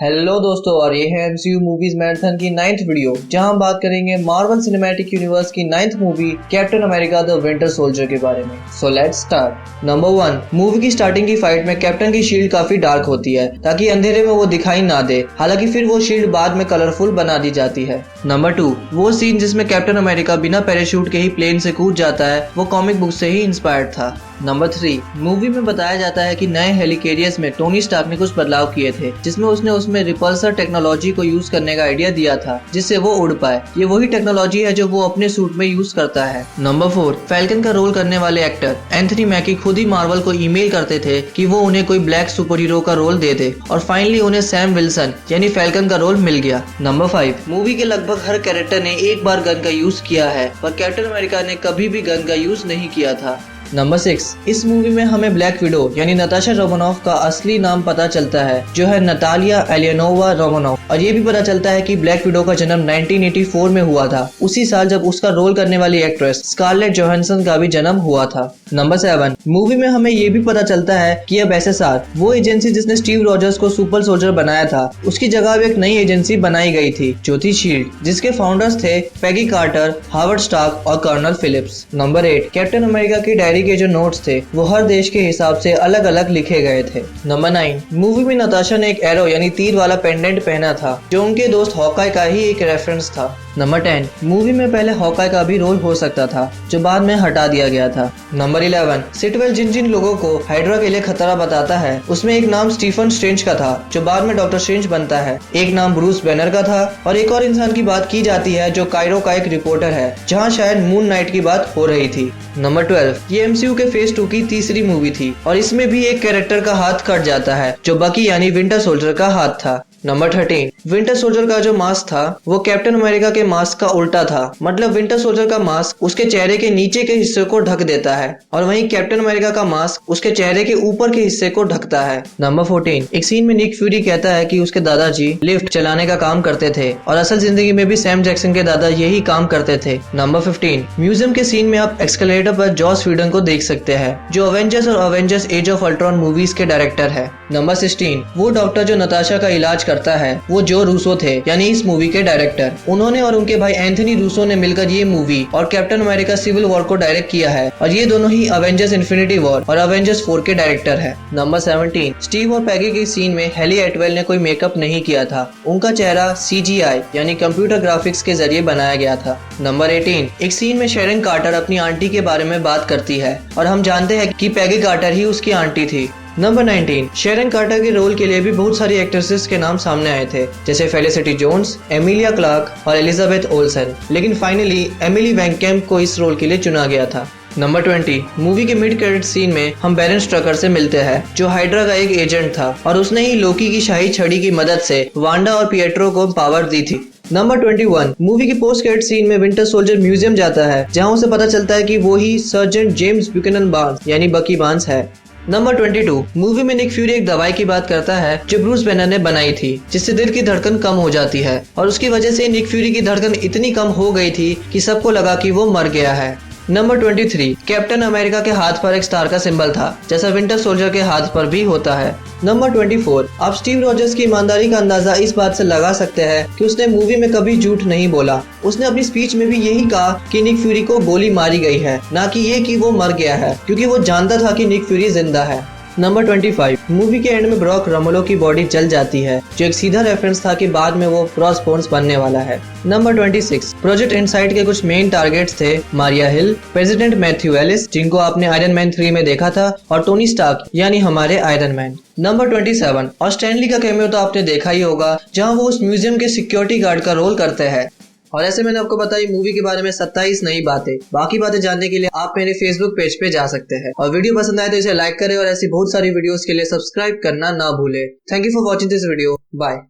Hello दोस्तों, और ये है एमसीयू मूवीज मैराथन की 9th वीडियो, जहां हम बात करेंगे मार्वल सिनेमैटिक यूनिवर्स की 9th movie captain America the winter soldier के बारे में। So let's start. Number 1, movie की स्टार्टिंग की फाइट में कैप्टन की शील्ड काफी डार्क होती है ताकि अंधेरे में वो दिखाई ना दे। हालांकि फिर वो शील्ड बाद में कलरफुल बना दी जाती है। नंबर 2, वो सीन जिसमें कैप्टन अमेरिका बिना पैराशूट के ही प्लेन से कूद जाता है, वो कॉमिक बुक से ही इंस्पायर्ड था। नंबर 3, मूवी में बताया जाता है कि नए हेलिकेरियस में टोनी स्टार्क ने कुछ बदलाव किए थे, जिसमें उसने रिपल्सर टेक्नोलॉजी को यूज करने का आइडिया दिया था जिससे वो उड़ पाए। ये वही टेक्नोलॉजी है जो वो अपने सूट में यूज करता है। नंबर 4, फैल्कन का रोल करने वाले एक्टर एंथनी मैकी खुद ही मार्वल को ईमेल करते थे कि वो उन्हें कोई ब्लैक सुपर हीरो का रोल दे दे, और फाइनली उन्हें सैम विल्सन यानी फैल्कन का रोल मिल गया। नंबर 5, मूवी के लगभग हर कैरेक्टर ने एक बार गन का यूज किया है, पर कैप्टन अमेरिका ने कभी भी गन का यूज नहीं किया था। नंबर 6, इस मूवी में हमें ब्लैक विडो यानी नताशा रोमानोफ का असली नाम पता चलता है, जो है नतालिया एलियानोवा रोमानोफ, और ये भी पता चलता है कि ब्लैक विडो का जन्म 1984 में हुआ था, उसी साल जब उसका रोल करने वाली एक्ट्रेस स्कारलेट जोहानसन का भी जन्म हुआ था। नंबर 7, मूवी में हमें ये भी पता चलता है कि अब SSR, वो एजेंसी जिसने स्टीव रॉजर्स को सुपर सोल्जर बनाया था, उसकी जगह अब एक नई एजेंसी बनाई गई थी जो थी शील्ड, जिसके फाउंडर्स थे पैगी कार्टर, हावर्ड स्टार्क और colonel Phillips. Number 8, captain America की डायरी के जो नोट्स थे वो हर देश के हिसाब से अलग अलग लिखे गए थे। नंबर 9, मूवी में नताशा ने एक एरो यानी तीर वाला पेंडेंट पहना था, जो उनके दोस्त हॉकाई का ही एक रेफरेंस था। नंबर 10, मूवी में पहले हॉकाई का भी रोल हो सकता था, जो बाद में हटा दिया गया था। नंबर 11, सिटवेल जिन जिन लोगों को हाइड्रा के लिए खतरा बताता है, उसमें एक नाम स्टीफन स्ट्रेंज का था, जो बाद में डॉक्टर स्ट्रेंज बनता है। एक नाम ब्रूस बैनर का था, और एक और इंसान की बात की जाती है जो कायरो का एक रिपोर्टर है, जहां शायद मून नाइट की बात हो रही थी। नंबर 12, ये MCU के फेज 2 की तीसरी मूवी थी, और इसमें भी एक कैरेक्टर का हाथ कट जाता है, जो बकी यानी विंटर सोल्जर का हाथ था। नंबर 13, विंटर सोल्जर का जो मास्क था वो कैप्टन अमेरिका के मास्क का उल्टा था, मतलब विंटर सोल्जर का मास्क उसके चेहरे के नीचे के हिस्से को ढक देता है, और वहीं कैप्टन अमेरिका का मास्क उसके चेहरे के ऊपर के हिस्से को ढकता है। नंबर 14, एक सीन में निक फ्यूरी कहता है कि उसके दादाजी लिफ्ट चलाने का काम करते थे, और असल जिंदगी में भी सैम जैक्सन के दादा यही काम करते थे। नंबर 15, म्यूजियम के सीन में आप एस्केलेटर पर जॉस व्हीडन को देख सकते हैं, जो अवेंजर्स और Avengers as of Ultron movies के डायरेक्टर है। नंबर 16, वो डॉक्टर जो नताशा का इलाज करता है वो जो रूसो थे, यानी इस मूवी के डायरेक्टर। उन्होंने और उनके भाई एंथनी रूसो ने मिलकर ये मूवी और कैप्टन अमेरिका सिविल वॉर को डायरेक्ट किया है, और ये दोनों ही अवेंजर्स इन्फिनिटी वॉर और अवेंजर्स 4 के डायरेक्टर है। नंबर 17, स्टीव और पैगी के सीन में हेली एटवेल ने कोई मेकअप नहीं किया था, उनका चेहरा CGI यानी कंप्यूटर ग्राफिक्स के जरिए बनाया गया था। नंबर 18, एक सीन में शेरन कार्टर अपनी आंटी के बारे में बात करती है, और हम जानते हैं कि पैगी कार्टर ही उसकी आंटी थी। नंबर 19, शेरन कार्टर के रोल के लिए भी बहुत सारी एक्ट्रेसेस के नाम सामने आए थे, जैसे फेलिसिटी जोन्स, एमिलिया क्लार्क और एलिजाबेथ ओल्सन, लेकिन फाइनली एमिली वैन कैम्प को इस रोल के लिए चुना गया था। नंबर 20, मूवी के मिड क्रेडिट सीन में हम बैरन स्ट्रकर से मिलते हैं, जो हाइड्रा का एक एजेंट था, और उसने ही लोकी की शाही छड़ी की मदद से वांडा और पिएट्रो को पावर दी थी। नंबर 21, मूवी के पोस्ट क्रेडिट सीन में विंटर सोल्जर म्यूजियम जाता है, जहां उसे पता चलता है कि वो ही सर्जेंट जेम्स ब्यूकेनन बार्न्स यानी बकी बार्न्स है। नंबर 22, मूवी में निक फ्यूरी एक दवाई की बात करता है जो ब्रूस बैनर ने बनाई थी, जिससे दिल की धड़कन कम हो जाती है, और उसकी वजह से निक फ्यूरी की धड़कन इतनी कम हो गई थी कि सबको लगा कि वो मर गया है। नंबर 23, कैप्टन अमेरिका के हाथ पर एक स्टार का सिंबल था, जैसा विंटर सोल्जर के हाथ पर भी होता है। नंबर 24, आप स्टीव रॉजर्स की ईमानदारी का अंदाजा इस बात से लगा सकते हैं कि उसने मूवी में कभी झूठ नहीं बोला। उसने अपनी स्पीच में भी यही कहा कि निक फ्यूरी को गोली मारी गई है, ना कि ये कि वो मर गया है, क्योंकि वो जानता था कि निक फ्यूरी जिंदा है। नंबर 25, मूवी के एंड में ब्रॉक रमोलो की बॉडी जल जाती है, जो एक सीधा रेफरेंस था कि बाद में वो क्रॉसबोन्स बनने वाला है। नंबर 26, प्रोजेक्ट इनसाइट के कुछ मेन टारगेट्स थे मारिया हिल, प्रेसिडेंट मैथ्यू एलिस, जिनको आपने आयरन मैन 3 में देखा था, और टोनी स्टार्क यानी हमारे आयरन मैन। नंबर 27, और स्टैनली का कैमियो तो आपने देखा ही होगा, जहां वो उस म्यूजियम के सिक्योरिटी गार्ड का रोल करते हैं। और ऐसे मैंने आपको बताई मूवी के बारे में 27 नई बातें। बाकी बातें जानने के लिए आप मेरे फेसबुक पेज पे जा सकते हैं, और वीडियो पसंद आए तो इसे लाइक करें, और ऐसी बहुत सारी वीडियोस के लिए सब्सक्राइब करना ना भूले। Thank you for watching this video. Bye.